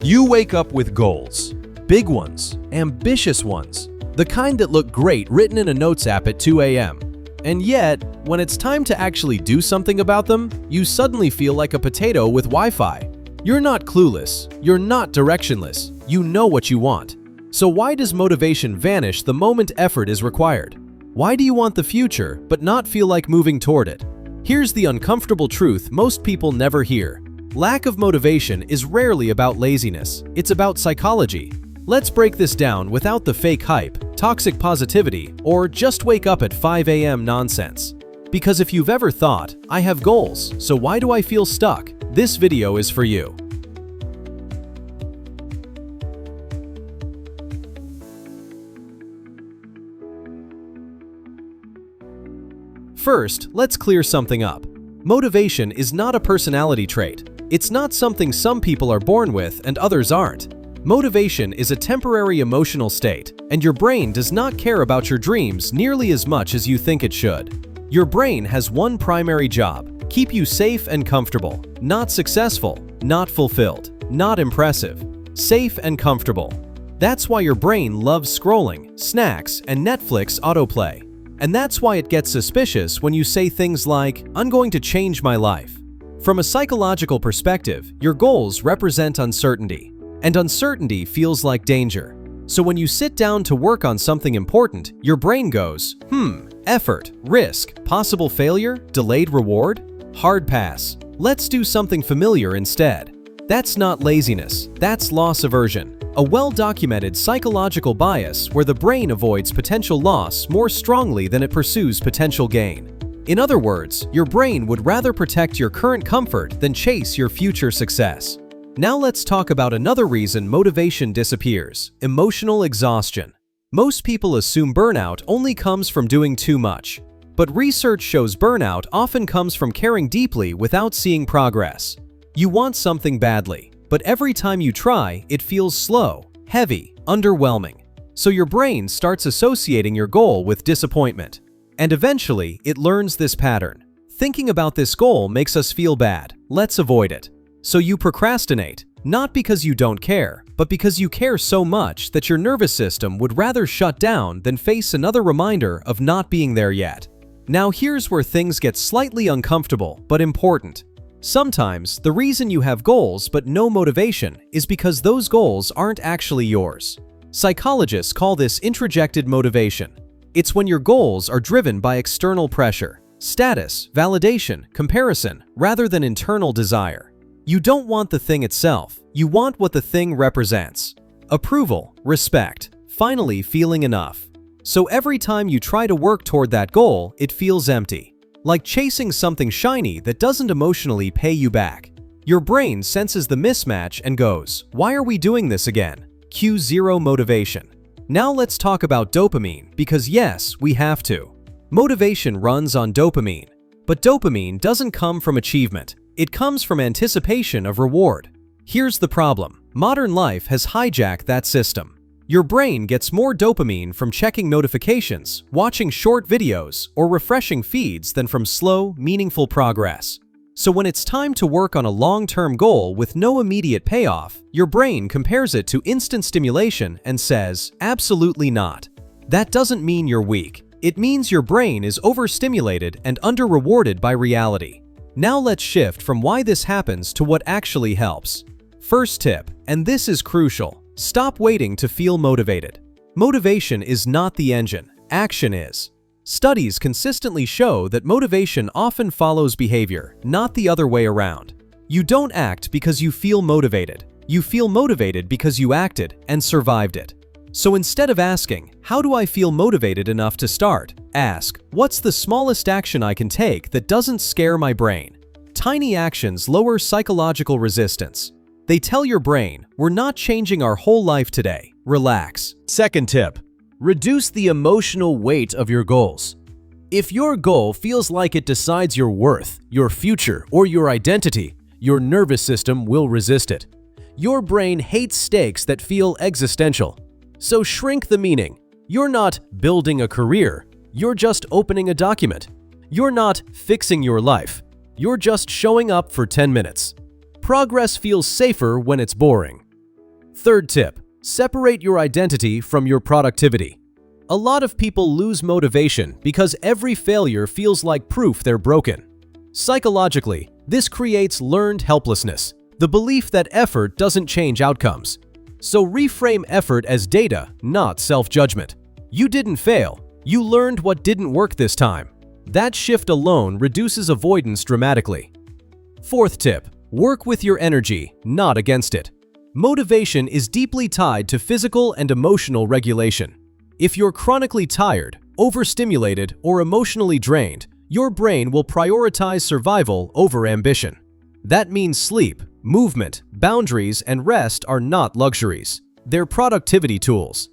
You wake up with goals, big ones, ambitious ones, the kind that look great written in a notes app at 2 a.m. And yet, when it's time to actually do something about them, you suddenly feel like a potato with Wi-Fi. You're not clueless, you're not directionless, you know what you want. So why does motivation vanish the moment effort is required? Why do you want the future but not feel like moving toward it? Here's the uncomfortable truth most people never hear. Lack of motivation is rarely about laziness, it's about psychology. Let's break this down without the fake hype, toxic positivity, or just wake up at 5 a.m. nonsense. Because if you've ever thought, I have goals, so why do I feel stuck? This video is for you. First, let's clear something up. Motivation is not a personality trait. It's not something some people are born with and others aren't. Motivation is a temporary emotional state, and your brain does not care about your dreams nearly as much as you think it should. Your brain has one primary job: keep you safe and comfortable, not successful, not fulfilled, not impressive, safe and comfortable. That's why your brain loves scrolling, snacks, and Netflix autoplay. And that's why it gets suspicious when you say things like, "I'm going to change my life." From a psychological perspective, your goals represent uncertainty, and uncertainty feels like danger. So when you sit down to work on something important, your brain goes, effort, risk, possible failure, delayed reward, hard pass. Let's do something familiar instead. That's not laziness, that's loss aversion, a well-documented psychological bias where the brain avoids potential loss more strongly than it pursues potential gain. In other words, your brain would rather protect your current comfort than chase your future success. Now let's talk about another reason motivation disappears: emotional exhaustion. Most people assume burnout only comes from doing too much. But research shows burnout often comes from caring deeply without seeing progress. You want something badly, but every time you try, it feels slow, heavy, underwhelming. So your brain starts associating your goal with disappointment. And eventually, it learns this pattern. Thinking about this goal makes us feel bad. Let's avoid it. So you procrastinate, not because you don't care, but because you care so much that your nervous system would rather shut down than face another reminder of not being there yet. Now here's where things get slightly uncomfortable, but important. Sometimes, the reason you have goals but no motivation is because those goals aren't actually yours. Psychologists call this introjected motivation. It's when your goals are driven by external pressure, status, validation, comparison, rather than internal desire. You don't want the thing itself, you want what the thing represents. Approval, respect, finally feeling enough. So every time you try to work toward that goal, it feels empty. Like chasing something shiny that doesn't emotionally pay you back. Your brain senses the mismatch and goes, "Why are we doing this again?" Cue zero motivation. Now let's talk about dopamine, because yes, we have to. Motivation runs on dopamine. But dopamine doesn't come from achievement. It comes from anticipation of reward. Here's the problem. Modern life has hijacked that system. Your brain gets more dopamine from checking notifications, watching short videos, or refreshing feeds than from slow, meaningful progress. So when it's time to work on a long-term goal with no immediate payoff, your brain compares it to instant stimulation and says, absolutely not. That doesn't mean you're weak. It means your brain is overstimulated and under-rewarded by reality. Now let's shift from why this happens to what actually helps. First tip, and this is crucial, stop waiting to feel motivated. Motivation is not the engine, action is. Studies consistently show that motivation often follows behavior, not the other way around. You don't act because you feel motivated. You feel motivated because you acted and survived it. So instead of asking, "How do I feel motivated enough to start?" ask, "What's the smallest action I can take that doesn't scare my brain?" Tiny actions lower psychological resistance. They tell your brain, "We're not changing our whole life today. Relax." Second tip. Reduce the emotional weight of your goals. If your goal feels like it decides your worth, your future, or your identity, your nervous system will resist it. Your brain hates stakes that feel existential. So shrink the meaning. You're not building a career. You're just opening a document. You're not fixing your life. You're just showing up for 10 minutes. Progress feels safer when it's boring. Third tip, separate your identity from your productivity. A lot of people lose motivation because every failure feels like proof they're broken. Psychologically, this creates learned helplessness, the belief that effort doesn't change outcomes. So reframe effort as data, not self-judgment. You didn't fail. You learned what didn't work this time. That shift alone reduces avoidance dramatically. Fourth tip, work with your energy, not against it. Motivation is deeply tied to physical and emotional regulation. If you're chronically tired, overstimulated, or emotionally drained, your brain will prioritize survival over ambition. That means sleep, movement, boundaries, and rest are not luxuries. They're productivity tools.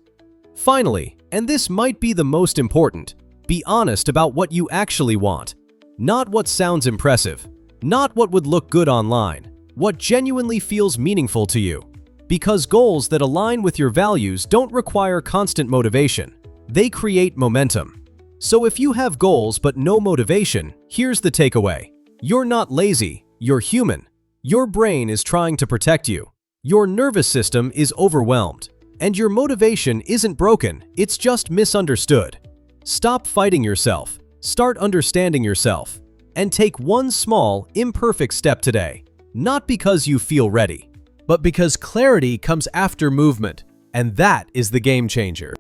Finally, and this might be the most important, be honest about what you actually want. Not what sounds impressive, not what would look good online, what genuinely feels meaningful to you. Because goals that align with your values don't require constant motivation. They create momentum. So if you have goals but no motivation, here's the takeaway. You're not lazy, you're human. Your brain is trying to protect you. Your nervous system is overwhelmed. And your motivation isn't broken, it's just misunderstood. Stop fighting yourself. Start understanding yourself. And take one small, imperfect step today. Not because you feel ready, but because clarity comes after movement. And that is the game changer.